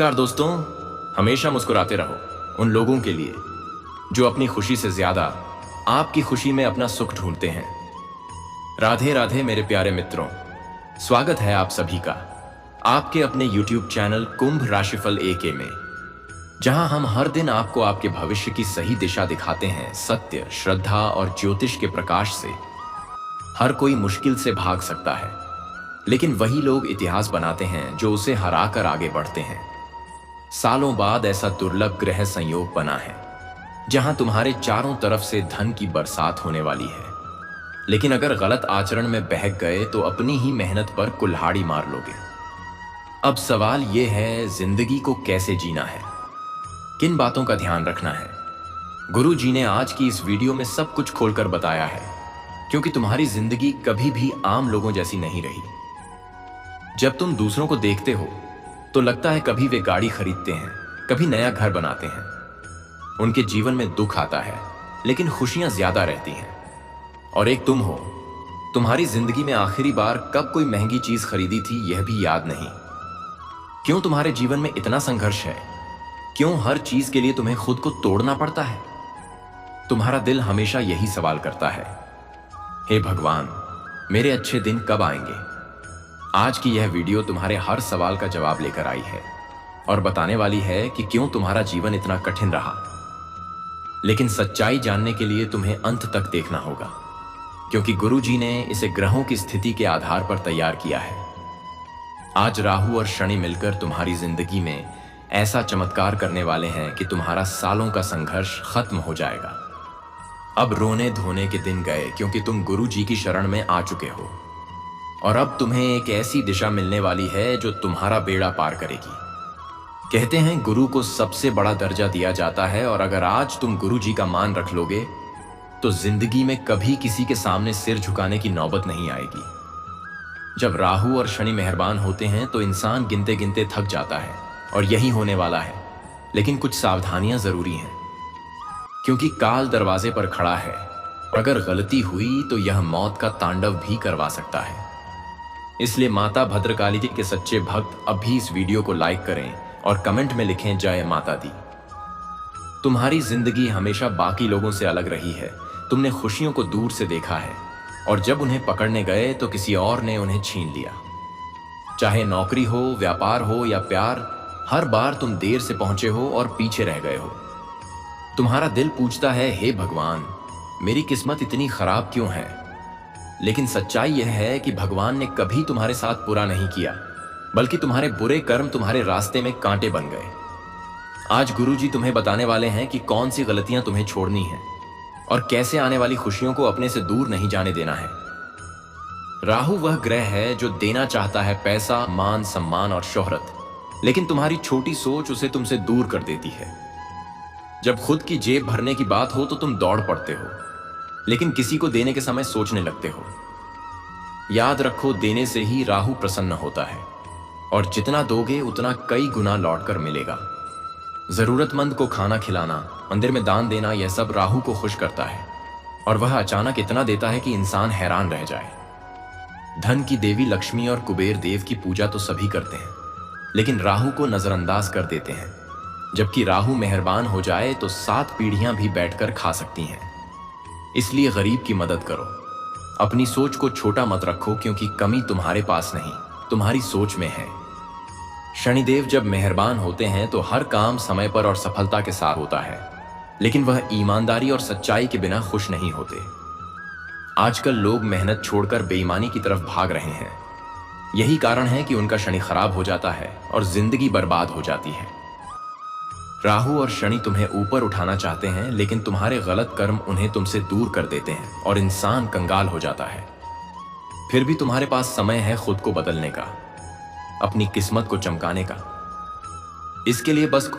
नमस्कार दोस्तों, हमेशा मुस्कुराते रहो उन लोगों के लिए जो अपनी खुशी से ज्यादा आपकी खुशी में अपना सुख ढूंढते हैं। राधे राधे मेरे प्यारे मित्रों, स्वागत है आप सभी का आपके अपने YouTube चैनल कुंभ राशिफल AK में, जहां हम हर दिन आपको आपके भविष्य की सही दिशा दिखाते हैं। सत्य, श्रद्धा और ज्योतिष के प्रकाश से हर कोई मुश्किल से भाग सकता है, लेकिन वही लोग इतिहास बनाते हैं जो उसे हराकर आगे बढ़ते हैं। सालों बाद ऐसा दुर्लभ ग्रह संयोग बना है जहां तुम्हारे चारों तरफ से धन की बरसात होने वाली है, लेकिन अगर गलत आचरण में बहक गए तो अपनी ही मेहनत पर कुल्हाड़ी मार लोगे। अब सवाल यह है, जिंदगी को कैसे जीना है, किन बातों का ध्यान रखना है। गुरु जी ने आज की इस वीडियो में सब कुछ खोलकर बताया है, क्योंकि तुम्हारी जिंदगी कभी भी आम लोगों जैसी नहीं रही। जब तुम दूसरों को देखते हो तो लगता है कभी वे गाड़ी खरीदते हैं, कभी नया घर बनाते हैं। उनके जीवन में दुख आता है लेकिन खुशियां ज्यादा रहती हैं। और एक तुम हो, तुम्हारी जिंदगी में आखिरी बार कब कोई महंगी चीज खरीदी थी यह भी याद नहीं। क्यों तुम्हारे जीवन में इतना संघर्ष है? क्यों हर चीज के लिए तुम्हें खुद को तोड़ना पड़ता है? तुम्हारा दिल हमेशा यही सवाल करता है, हे भगवान, मेरे अच्छे दिन कब आएंगे? आज की यह वीडियो तुम्हारे हर सवाल का जवाब लेकर आई है और बताने वाली है कि क्यों तुम्हारा जीवन इतना कठिन रहा। लेकिन सच्चाई जानने के लिए तुम्हें अंत तक देखना होगा, क्योंकि गुरु जी ने इसे ग्रहों की स्थिति के आधार पर तैयार किया है। आज राहु और शनि मिलकर तुम्हारी जिंदगी में ऐसा चमत्कार करने वाले हैं कि तुम्हारा सालों का संघर्ष खत्म हो जाएगा। अब रोने धोने के दिन गए, क्योंकि तुम गुरु जी की शरण में आ चुके हो और अब तुम्हें एक ऐसी दिशा मिलने वाली है जो तुम्हारा बेड़ा पार करेगी। कहते हैं गुरु को सबसे बड़ा दर्जा दिया जाता है, और अगर आज तुम गुरु जी का मान रख लोगे तो जिंदगी में कभी किसी के सामने सिर झुकाने की नौबत नहीं आएगी। जब राहु और शनि मेहरबान होते हैं तो इंसान गिनते गिनते थक जाता है, और यही होने वाला है। लेकिन कुछ सावधानियां जरूरी हैं, क्योंकि काल दरवाजे पर खड़ा है। अगर गलती हुई तो यह मौत का तांडव भी करवा सकता है। इसलिए माता भद्रकाली जी के सच्चे भक्त अब भी इस वीडियो को लाइक करें और कमेंट में लिखें, जय माता दी। तुम्हारी जिंदगी हमेशा बाकी लोगों से अलग रही है। तुमने खुशियों को दूर से देखा है, और जब उन्हें पकड़ने गए तो किसी और ने उन्हें छीन लिया। चाहे नौकरी हो, व्यापार हो या प्यार, हर बार तुम देर से पहुंचे हो और पीछे रह गए हो। तुम्हारा दिल पूछता है, हे भगवान, मेरी किस्मत इतनी खराब क्यों है? लेकिन सच्चाई यह है कि भगवान ने कभी तुम्हारे साथ बुरा नहीं किया, बल्कि तुम्हारे बुरे कर्म तुम्हारे रास्ते में कांटे बन गए। आज गुरुजी तुम्हें बताने वाले हैं कि कौन सी गलतियां तुम्हें छोड़नी है और कैसे आने वाली खुशियों को अपने से दूर नहीं जाने देना है। राहु वह ग्रह है जो देना चाहता है पैसा, मान, सम्मान और शोहरत, लेकिन तुम्हारी छोटी सोच उसे तुमसे दूर कर देती है। जब खुद की जेब भरने की बात हो तो तुम दौड़ पड़ते हो, लेकिन किसी को देने के समय सोचने लगते हो। याद रखो, देने से ही राहु प्रसन्न होता है, और जितना दोगे उतना कई गुना लौटकर मिलेगा। जरूरतमंद को खाना खिलाना, मंदिर में दान देना, यह सब राहु को खुश करता है, और वह अचानक इतना देता है कि इंसान हैरान रह जाए। धन की देवी लक्ष्मी और कुबेर देव की पूजा तो सभी करते हैं, लेकिन राहु को नजरअंदाज कर देते हैं। जबकि राहु मेहरबान हो जाए तो 7 पीढ़ियां भी बैठकर खा सकती हैं। इसलिए गरीब की मदद करो। अपनी सोच को छोटा मत रखो, क्योंकि कमी तुम्हारे पास नहीं, तुम्हारी सोच में है। शनिदेव जब मेहरबान होते हैं तो हर काम समय पर और सफलता के साथ होता है, लेकिन वह ईमानदारी और सच्चाई के बिना खुश नहीं होते। आजकल लोग मेहनत छोड़कर बेईमानी की तरफ भाग रहे हैं। यही कारण है कि उनका शनि खराब हो जाता है और जिंदगी बर्बाद हो जाती है। राहु और शनि तुम्हें ऊपर उठाना चाहते हैं, लेकिन तुम्हारे गलत कर्म उन्हें तुमसे दूर कर देते हैं और इंसान कंगाल हो जाता है। फिर भी तुम्हारे पास समय है खुद को बदलने का, अपनी किस्मत को चमकाने का। इसके लिए बस